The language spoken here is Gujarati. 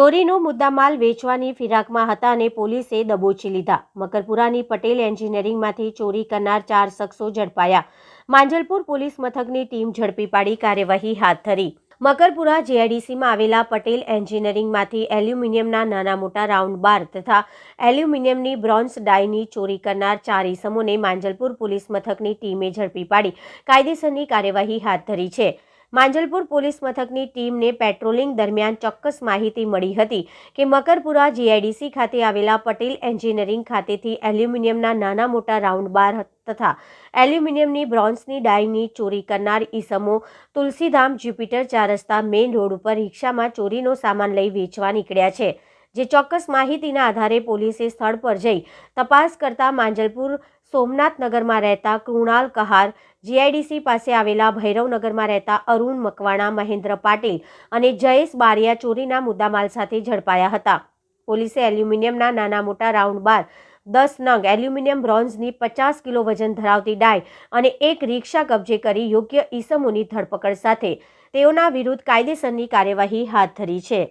ચોરીનો મુદ્દામાલ વેચવાની ફિરાકમાં હતા અને પોલીસે દબોચી લીધા। મકરપુરાની પટેલ એન્જિનિયરિંગમાંથી ચોરી કરનાર 4 શખ્સો ઝડપાયા। માંજલપુર પોલીસ મથકની ટીમ ઝડપી પાડી કાર્યવાહી હાથ ધરી। મકરપુરા જીઆઈડીસીમાં આવેલા પટેલ એન્જિનિયરિંગમાંથી એલ્યુમિનિયમના નાના મોટા રાઉન્ડ બાર તથા એલ્યુમિનિયમની બ્રોન્ઝ ડાયની ચોરી કરનાર 4 ઇસમોને માંજલપુર પોલીસ મથકની ટીમે ઝડપી પાડી કાયદેસરની કાર્યવાહી હાથ ધરી છે। માંજલપુર પોલીસ મથકની ટીમને પેટ્રોલિંગ દરમિયાન ચોક્કસ માહિતી મળી હતી કે મકરપુરા જીઆઈડીસી ખાતે આવેલા પટેલ એન્જિનિયરિંગ ખાતેથી એલ્યુમિનિયમના નાના મોટા રાઉન્ડ બાર તથા એલ્યુમિનિયમની બ્રોન્ઝની ડાયની ચોરી કરનાર ઈસમો તુલસીધામ જ્યુપિટર 4 રસ્તા મેઇન રોડ ઉપર રિક્ષામાં ચોરીનો સામાન લઈ વેચવા નીકળ્યા છે। જે ચોક્કસ માહિતીના આધારે પોલીસે સ્થળ પર જઈ તપાસ કરતા માંજલપુર સોમનાથનગરમાં રહેતા કૃણાલ કહાર, જીઆઈડીસી પાસે આવેલા ભૈરવનગરમાં રહેતા અરુણ મકવાણા, મહેન્દ્ર પાટીલ અને જયેશ બારિયા ચોરીના મુદ્દામાલ સાથે ઝડપાયા હતા। પોલીસે એલ્યુમિનિયમના નાના મોટા રાઉન્ડ બાર, 10 નંગ એલ્યુમિનિયમ બ્રોન્ઝની 50 કિલો વજન ધરાવતી ડાય અને એક રિક્ષા કબજે કરી યોગ્ય ઈસમોની ધરપકડ સાથે તેઓના વિરુદ્ધ કાયદેસરની કાર્યવાહી હાથ ધરી છે।